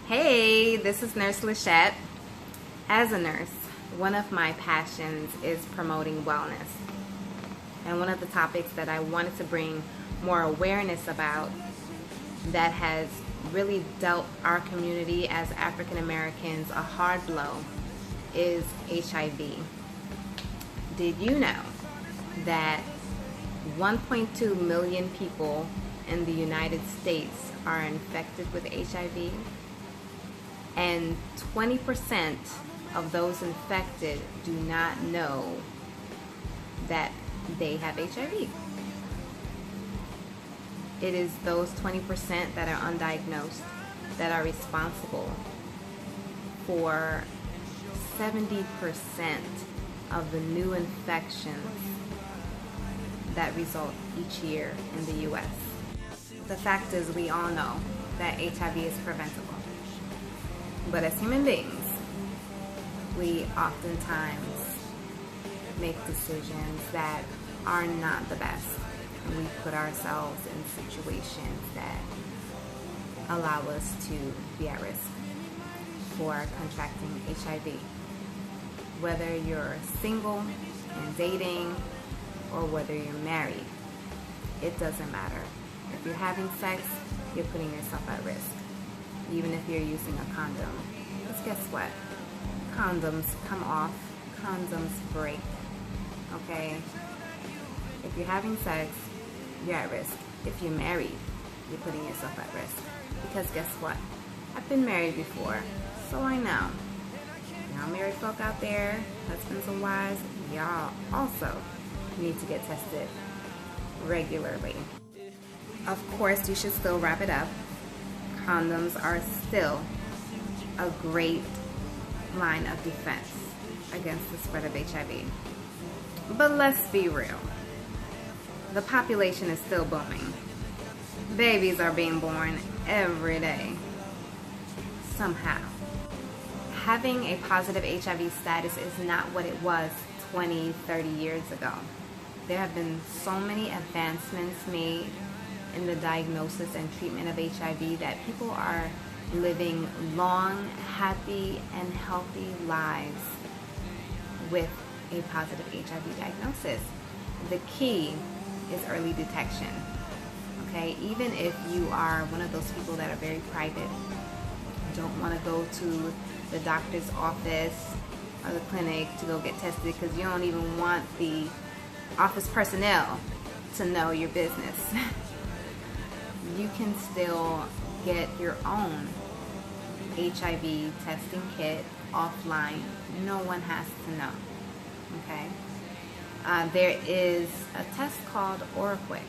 Hey, this is Nurse Lishette. As a nurse, one of my passions is promoting wellness. And one of the topics that I wanted to bring more awareness about that has really dealt our community as African Americans a hard blow is HIV. Did you know that 1.2 million people in the United States are infected with HIV? And 20% of those infected do not know that they have HIV. It is those 20% that are undiagnosed that are responsible for 70% of the new infections that result each year in the US. The fact is, we all know that HIV is preventable. But as human beings, we oftentimes make decisions that are not the best. And we put ourselves in situations that allow us to be at risk for contracting HIV. Whether you're single and dating or whether you're married, it doesn't matter. If you're having sex, you're putting yourself at risk. Even if you're using a condom. Because guess what? Condoms come off, condoms break, okay? If you're having sex, you're at risk. If you're married, you're putting yourself at risk. Because guess what? I've been married before, so I know. Y'all married folk out there, husbands and wives, y'all also need to get tested regularly. Of course, you should still wrap it up. Condoms are still a great line of defense against the spread of HIV. But let's be real. The population is still booming. Babies are being born every day. Somehow. Having a positive HIV status is not what it was 20, 30 years ago. There have been so many advancements made in the diagnosis and treatment of HIV that people are living long, happy, and healthy lives with a positive HIV diagnosis. The key is early detection. Okay, even if you are one of those people that are very private, don't want to go to the doctor's office or the clinic to go get tested because you don't even want the office personnel to know your business. You can still get your own HIV testing kit offline. No one has to know. Okay? There is a test called OraQuick.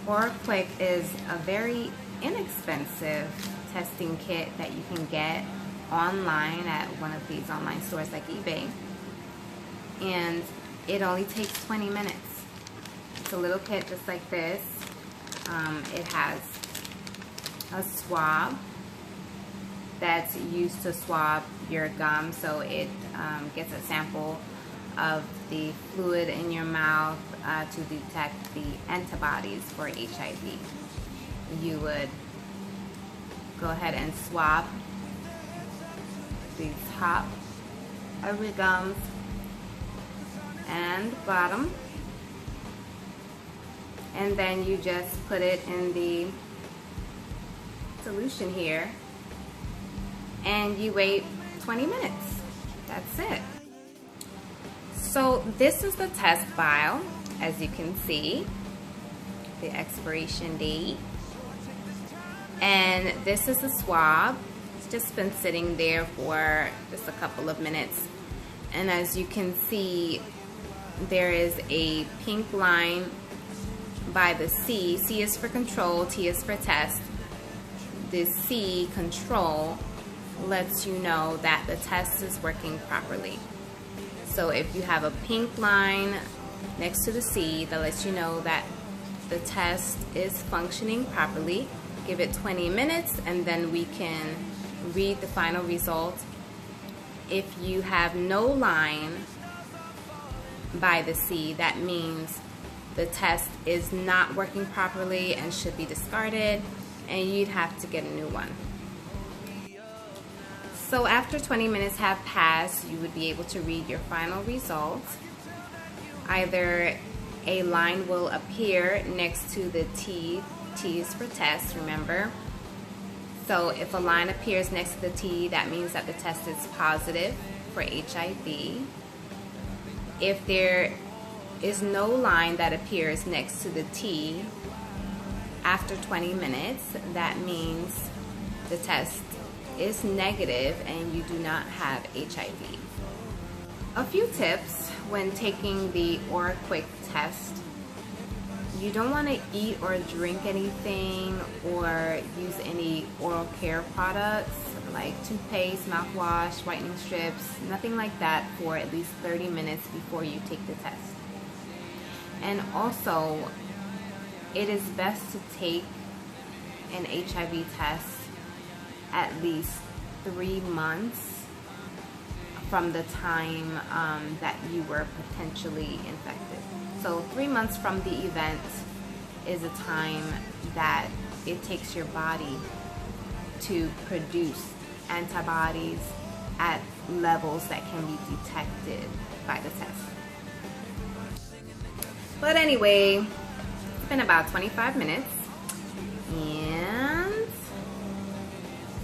OraQuick is a very inexpensive testing kit that you can get online at one of these online stores like eBay. And it only takes 20 minutes. It's a little kit just like this. It has a swab that's used to swab your gum, so it gets a sample of the fluid in your mouth to detect the antibodies for HIV. You would go ahead and swab the top of your gums and bottom, and then you just put it in the solution here and you wait 20 minutes. That's it. So this is the test vial, as you can see, the expiration date, and this is the swab. It's just been sitting there for just a couple of minutes, and as you can see, there is a pink line by the C. C is for control, T is for test. The C, control, lets you know that the test is working properly. So if you have a pink line next to the C, that lets you know that the test is functioning properly. Give it 20 minutes and then we can read the final result. If you have no line by the C, that means the test is not working properly and should be discarded, and you'd have to get a new one. So after 20 minutes have passed, you would be able to read your final results. Either a line will appear next to the T is for test, remember. So if a line appears next to the T, that means that the test is positive for HIV. If there is no line that appears next to the T after 20 minutes, that means the test is negative and you do not have HIV. A few tips when taking the OraQuick test. You don't want to eat or drink anything or use any oral care products like toothpaste, mouthwash, whitening strips, nothing like that for at least 30 minutes before you take the test. And also, it is best to take an HIV test at least 3 months from the time that you were potentially infected. So 3 months from the event is a time that it takes your body to produce antibodies at levels that can be detected by the test. But anyway, it's been about 25 minutes and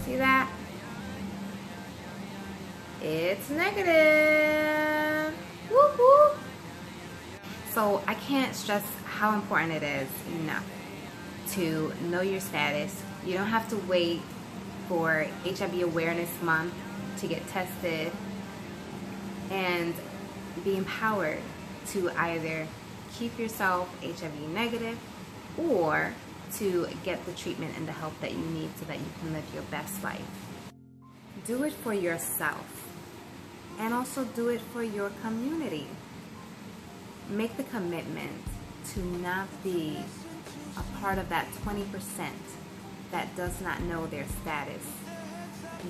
see that? It's negative. Woo-hoo. So I can't stress how important it is enough to know your status. You don't have to wait for HIV Awareness Month to get tested, and be empowered to either keep yourself HIV negative or to get the treatment and the help that you need so that you can live your best life. Do it for yourself and also do it for your community. Make the commitment to not be a part of that 20% that does not know their status.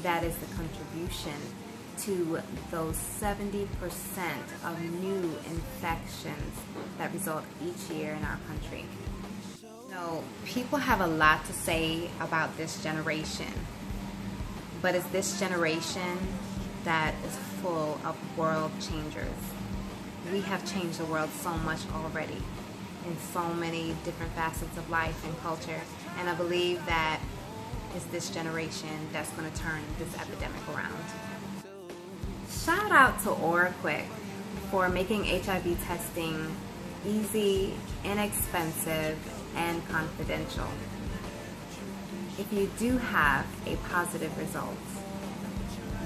That is the contribution to those 70% of new infections that result each year in our country. So, people have a lot to say about this generation, but it's this generation that is full of world changers. We have changed the world so much already in so many different facets of life and culture, and I believe that it's this generation that's going to turn this epidemic around. Shout out to OraQuick for making HIV testing easy, inexpensive, and confidential. If you do have a positive result,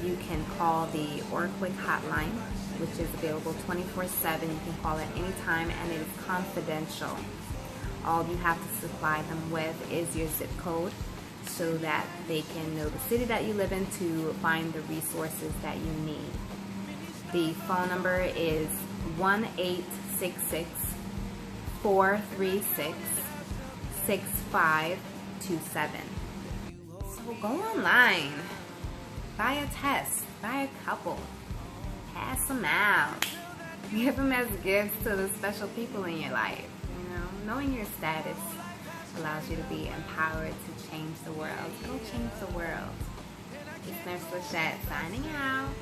you can call the OraQuick hotline, which is available 24/7. You can call at any time, and it is confidential. All you have to supply them with is your zip code so that they can know the city that you live in to find the resources that you need. The phone number is 1-866-436-6527. So go online, buy a test, buy a couple, pass them out, give them as gifts to the special people in your life. You know, knowing your status allows you to be empowered to change the world. It'll change the world. It's Nurse Lishette signing out.